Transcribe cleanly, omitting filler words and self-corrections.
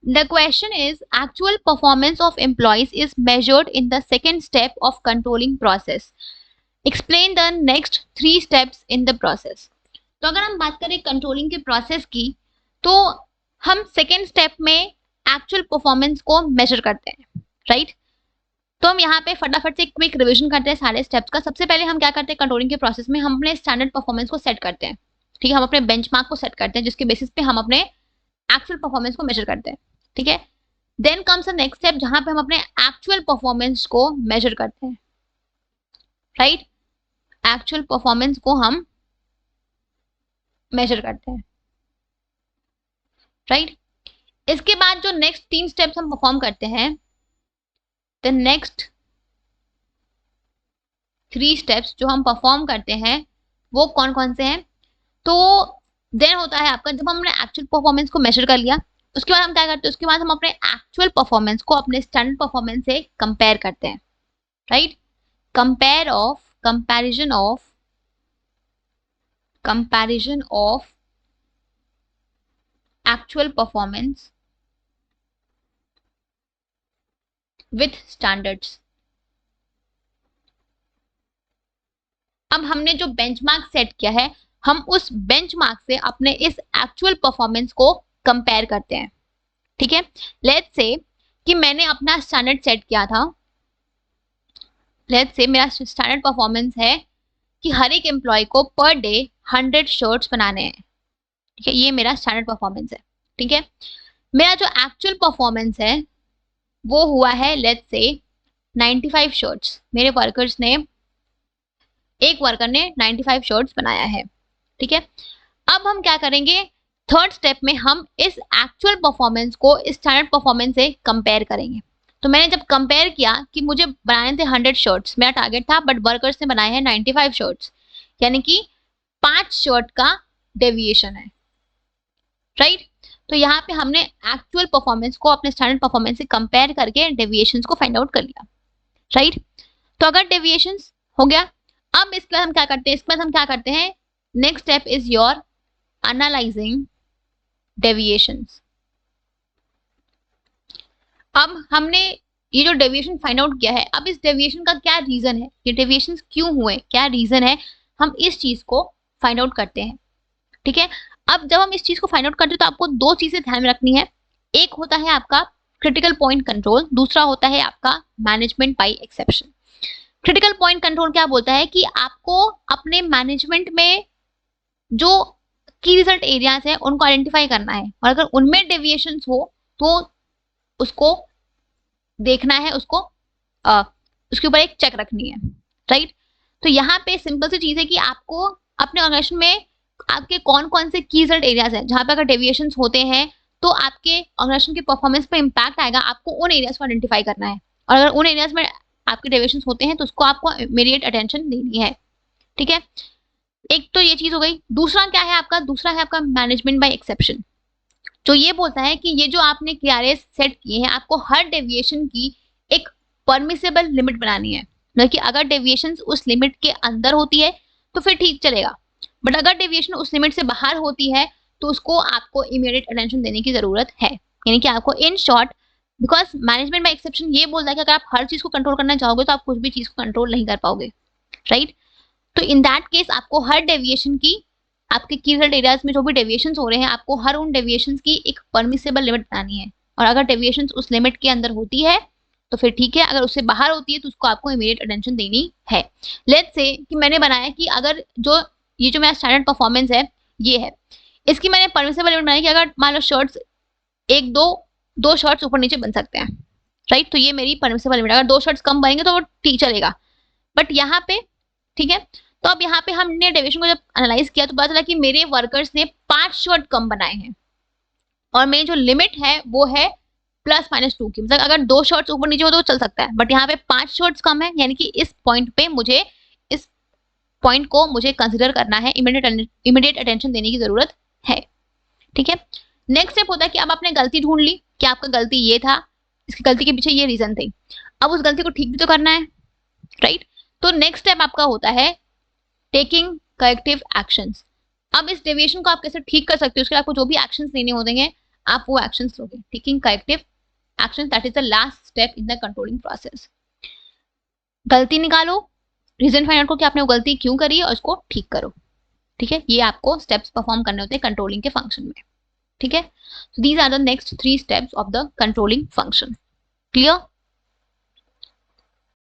The question is, actual performance of employees is measured in the second step of controlling process. Explain the next 3 steps in the process. तो अगर हम बात करें controlling के process की, तो हम सेकेंड स्टेप में एक्चुअल परफॉर्मेंस को मेजर करते हैं, राइट? तो हम यहाँ पे फटाफट से एक क्विक रिवीजन करते हैं सारे स्टेप्स का। सबसे पहले हम क्या करते हैं कंट्रोलिंग के प्रोसेस में, हम अपने स्टैंडर्ड परफॉर्मेंस को सेट करते हैं, ठीक है? हम अपने बेंचमार्क को सेट करते हैं जिसके बेसिस पे हम अपने एक्चुअल परफॉर्मेंस को मेजर करते हैं, ठीक है? Then comes the next step जहां पे हम अपने एक्चुअल परफॉर्मेंस को मेजर करते हैं, राइट? एक्चुअल परफॉर्मेंस को हम मेजर करते हैं, राइट? इसके बाद जो नेक्स्ट 3 स्टेप्स हम परफॉर्म करते हैं, द नेक्स्ट 3 स्टेप्स जो हम परफॉर्म करते हैं वो कौन कौन से हैं? तो देन होता है आपका, जब हमने एक्चुअल परफॉर्मेंस को मेजर कर लिया, उसके बाद हम क्या करते हैं, उसके बाद हम अपने एक्चुअल परफॉर्मेंस को अपने स्टैंडर्ड परफॉर्मेंस से कंपेयर करते हैं, right? Comparison of actual performance with standards. अब हमने जो बेंचमार्क सेट किया है, हम उस बेंचमार्क से अपने इस एक्चुअल परफॉर्मेंस को कंपेयर करते हैं, ठीक है? लेट्स से कि मैंने अपना स्टैंडर्ड सेट किया था, लेट्स से मेरा स्टैंडर्ड परफॉर्मेंस है कि हर एक एम्प्लॉय को पर डे 100 शर्ट्स बनाने हैं, ठीक है? ये मेरा स्टैंडर्ड परफॉर्मेंस है, ठीक है? मेरा जो एक्चुअल परफॉर्मेंस है वो हुआ है लेट्स से 95 शर्ट्स। मेरे वर्कर्स ने, एक वर्कर ने 95 शर्ट्स बनाया है, ठीक है? अब हम क्या करेंगे, थर्ड स्टेप में हम इस एक्चुअल परफॉर्मेंस को इस स्टैंडर्ड परफॉर्मेंस से कंपेयर करेंगे। तो मैंने जब कंपेयर किया कि मुझे बनाने थे 100 शर्ट्स, मेरा टारगेट था, बट वर्कर्स ने बनाए हैं 95 शर्ट्स, यानी कि 5 शर्ट का डेविएशन है, राइट? तो यहाँ पे हमने एक्चुअल परफॉर्मेंस को अपने स्टैंडर्ड परफॉर्मेंस से कंपेयर करके डेविएशंस को फाइंड आउट कर लिया, राइट? तो अगर डेविएशंस हो गया, अब इसके बाद हम क्या करते हैं, इसके बाद हम क्या करते हैं, next step is your analysing deviations. अब हमने ये जो डेविएशन फाइंड आउट किया है, अब इस डेविएशन का क्या रीजन है, ये डेविएशंस क्यों हुए, क्या रीजन है, हम इस चीज को फाइंड आउट करते हैं, ठीक है? अब जब हम इस चीज को फाइंड आउट करते हैं तो आपको 2 चीजें ध्यान में रखनी है। एक होता है आपका क्रिटिकल पॉइंट कंट्रोल, दूसरा होता है आपका management by exception. Critical point control क्या बोलता है कि आपको अपने मैनेजमेंट में जो की रिजल्ट एरियाज है उनको आइडेंटिफाई करना है, और अगर उनमें डेविएशंस हो तो उसको देखना है, उसको उसके ऊपर एक चेक रखनी है, राइट? तो यहाँ पे सिंपल सी चीज है कि आपको अपने ऑर्गेनाइजेशन में आपके कौन कौन से की रिजल्ट एरियाज हैं जहां पे अगर डेविएशंस होते हैं तो आपके ऑर्गेनाइजेशन के परफॉर्मेंस पे इम्पैक्ट आएगा, आपको उन एरियाज को आइडेंटिफाई करना है, और अगर उन एरियाज में आपके डेविएशंस होते हैं तो उसको आपको इमीडिएट अटेंशन देनी है, ठीक है? एक तो ये चीज हो गई। दूसरा क्या है आपका, दूसरा है आपका मैनेजमेंट बाय एक्सेप्शन, जो ये बोलता है कि ये जो आपने KRAs सेट किए हैं, आपको हर डेविएशन की एक परमिसेबल लिमिट बनानी है, मतलब कि अगर डेविएशंस उस लिमिट के अंदर होती है तो फिर ठीक चलेगा, बट अगर डेविएशन उस लिमिट से बाहर होती है तो उसको आपको इमीडिएट अटेंशन देने की जरूरत है। यानी कि आपको in short, because management by exception ये बोलता है कि अगर आप हर चीज को कंट्रोल करना चाहोगे तो आप कुछ भी चीज को कंट्रोल नहीं कर पाओगे, राइट? तो इन दैट केस आपको हर डेविएशन की, आपके की रिजल्ट एरियाज में जो भी डेविएशंस हो रहे हैं, आपको हर उन डेविएशंस की एक परमिसेबल लिमिट बनानी है, और अगर डेविएशंस उस लिमिट के अंदर होती है तो फिर ठीक है, अगर उससे बाहर होती है तो उसको आपको इमीडिएट अटेंशन देनी है। लेट्स से कि मैंने बनाया कि अगर ये जो मेरा स्टैंडर्ड परफॉर्मेंस है ये है, इसकी मैंने परमिसेबल लिमिट बनाई कि अगर मान लो शर्ट्स एक दो शर्ट्स ऊपर नीचे बन सकते हैं, राइट? तो ये मेरी परमिसेबल लिमिट, अगर 2 शर्ट्स कम बनेंगे तो वो ठीक चलेगा, बट यहाँ पे, ठीक है? तो अब यहाँ पे हमने डेविएशन को जब एनालाइज किया तो पता चला कि मेरे वर्कर्स ने 5 शर्ट कम बनाए हैं, और मेरी जो लिमिट है वो है +-2 की, मतलब अगर 2 शर्ट्स ऊपर नीचे हो तो चल सकता है, बट यहाँ पे 5 शर्ट्स कम है, यानी कि इस पॉइंट पे मुझे, इस पॉइंट को मुझे कंसिडर करना है, इमीडिएट अटेंशन देने की जरूरत है, ठीक है? नेक्स्ट स्टेप होता है कि अब आपने गलती ढूंढ ली कि आपका गलती ये था, इसकी गलती के पीछे ये रीजन थे, अब उस गलती को ठीक भी तो करना है, राइट? तो नेक्स्ट स्टेप आपका होता है टेकिंग करेक्टिव एक्शंस। अब इस डेविएशन को आप कैसे ठीक कर सकते हो, उसके लिए आपको जो भी एक्शंस लेने होते हैं, आप वो एक्शंस लोगे, taking corrective action, that is the last step in the controlling process. गलती निकालो, रीजन फाइंड आउट करो कि आपने वो गलती क्यों करी है और उसको ठीक करो। ठीक है, ये आपको स्टेप्स परफॉर्म करने होते हैं कंट्रोलिंग के फंक्शन में। ठीक है, these are the next 3 steps of the controlling function. Clear?